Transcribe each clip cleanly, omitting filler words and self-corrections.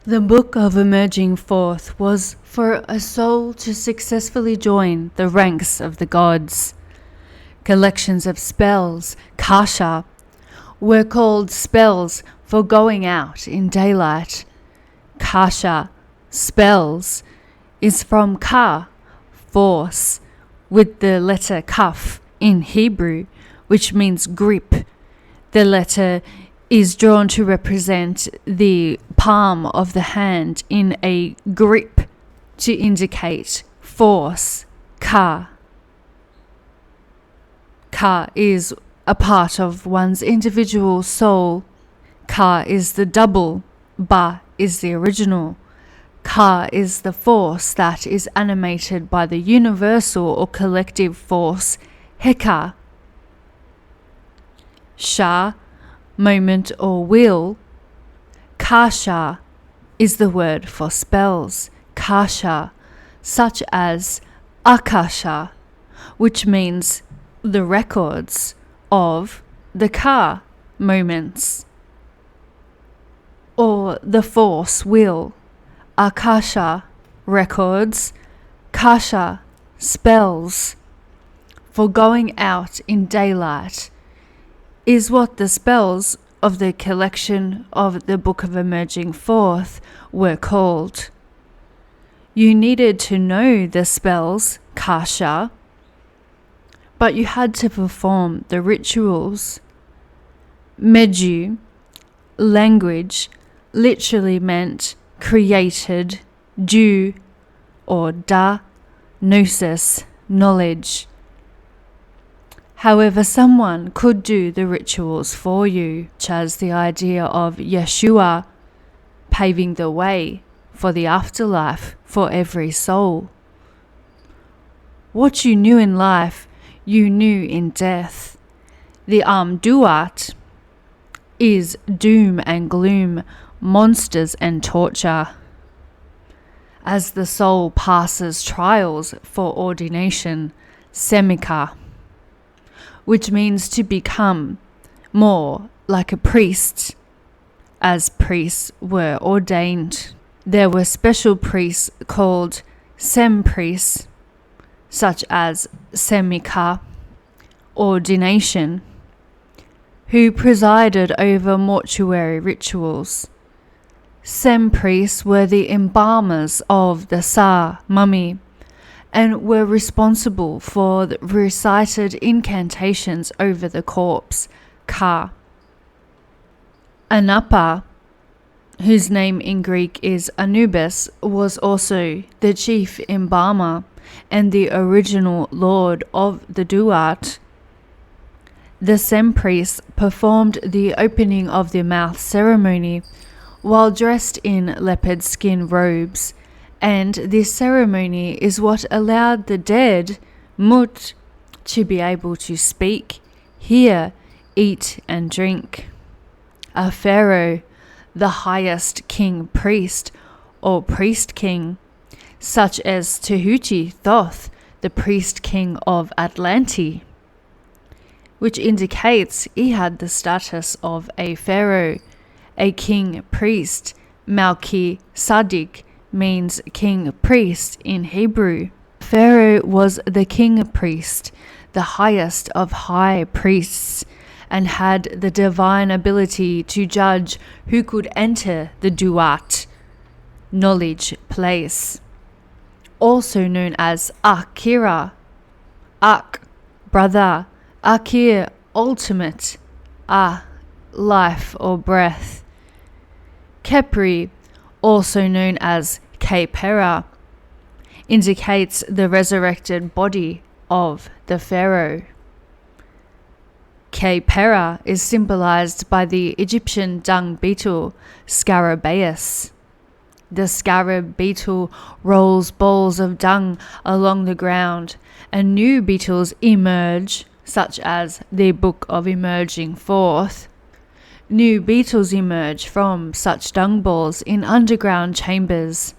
The Book of Emerging Forth was for a soul to successfully join the ranks of the gods. Collections of spells, kasha, were called spells for going out in daylight. Kasha, spells, is from ka, force, with the letter kaf in Hebrew, which means grip. The letter is drawn to represent the palm of the hand in a grip to indicate force, ka. Ka is a part of one's individual soul. Ka is the double, ba is the original. Ka is the force that is animated by the universal or collective force, heka. Sha, moment or will. Kasha is the word for spells, kasha, such as akasha, which means the records of the ka moments, or the force will. Akasha, records, kasha, spells, for going out in daylight, is what the spells of the collection of the Book of Emerging Forth were called. You needed to know the spells, kasha, but you had to perform the rituals. Meju, language, literally meant created, ju, or da, gnosis, knowledge. However, someone could do the rituals for you, such as the idea of Yeshua paving the way for the afterlife for every soul. What you knew in life, you knew in death. The Duat is doom and gloom, monsters and torture. As the soul passes trials for ordination, semika, which means to become more like a priest, as priests were ordained. There were special priests called sem-priests, such as semika, ordination, who presided over mortuary rituals. Sem-priests were the embalmers of the sa, mummy, and were responsible for the recited incantations over the corpse, ka. Anapa, whose name in Greek is Anubis, was also the chief embalmer and the original lord of the Duat. The sem-priests performed the opening of the mouth ceremony while dressed in leopard skin robes, and this ceremony is what allowed the dead, mut, to be able to speak, hear, eat and drink. A pharaoh, the highest king priest or priest king, such as Tehuti Thoth, the priest king of Atlanti, which indicates he had the status of a pharaoh, a king priest. Malki Sadik means king priest in Hebrew. Pharaoh was the king priest, the highest of high priests, and had the divine ability to judge who could enter the Duat, knowledge place, also known as Akira, Ak, brother, Akir, ultimate, life or breath. Kepri, also known as Khepera, indicates the resurrected body of the pharaoh. Khepera is symbolized by the Egyptian dung beetle, Scarabaeus. The scarab beetle rolls balls of dung along the ground, and new beetles emerge, such as the Book of Emerging Forth. New beetles emerge from such dung balls in underground chambers.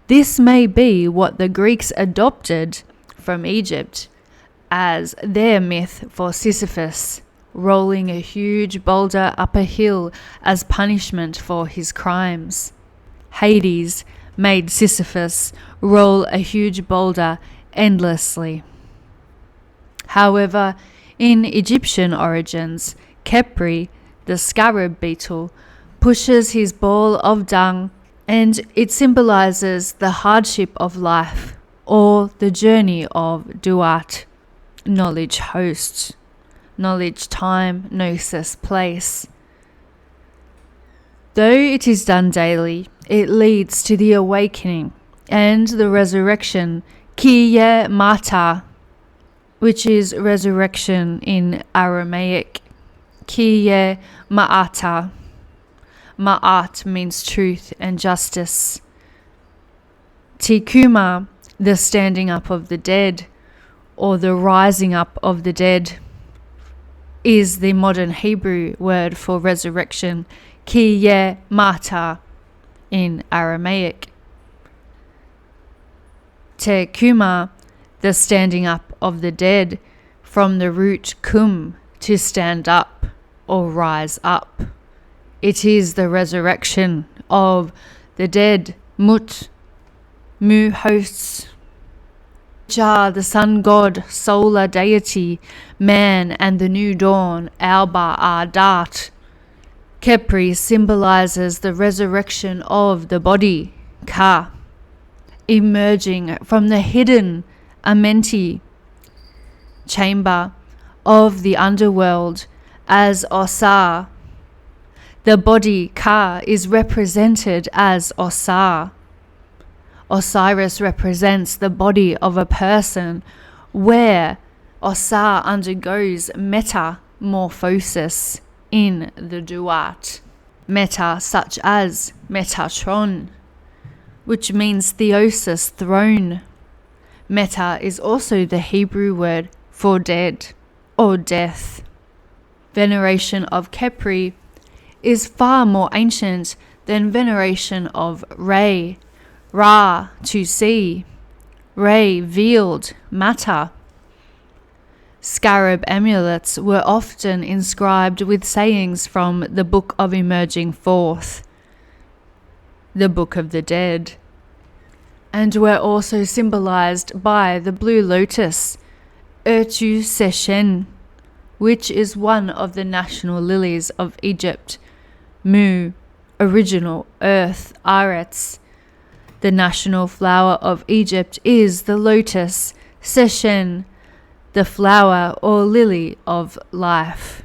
This may be what the Greeks adopted from Egypt as their myth for Sisyphus, rolling a huge boulder up a hill as punishment for his crimes. Hades made Sisyphus roll a huge boulder endlessly. However, in Egyptian origins, Khepri, the scarab beetle, pushes his ball of dung, and it symbolizes the hardship of life or the journey of Duat, knowledge host, knowledge time, gnosis place. Though it is done daily, it leads to the awakening and the resurrection, Kiye Mata, which is resurrection in Aramaic, Kiye Ma'ata. Ma'at means truth and justice. Tikuma, the standing up of the dead, or the rising up of the dead, is the modern Hebrew word for resurrection, Kiye Mata in Aramaic. Tekuma, the standing up of the dead, from the root kum, to stand up or rise up. It is the resurrection of the dead, Mut, Mu hosts, Jah, the sun god, solar deity, man, and the new dawn, Alba Adat. Khepri symbolizes the resurrection of the body, Ka, emerging from the hidden Amenti chamber of the underworld as Osar. The body, Ka, is represented as Osar. Osiris represents the body of a person, where Osar undergoes metamorphosis in the Duat. Meta, such as Metatron, which means theosis, throne. Meta is also the Hebrew word for dead or death. Veneration of Khepri is far more ancient than veneration of Re, Ra, to see, Re, veiled, Mata. Scarab amulets were often inscribed with sayings from the Book of Emerging Forth, the Book of the Dead, and were also symbolized by the blue lotus, Ertu Seshen, which is one of the national lilies of Egypt, Mu, original earth, Aretz. The national flower of Egypt is the lotus, Seshen, the flower or lily of life.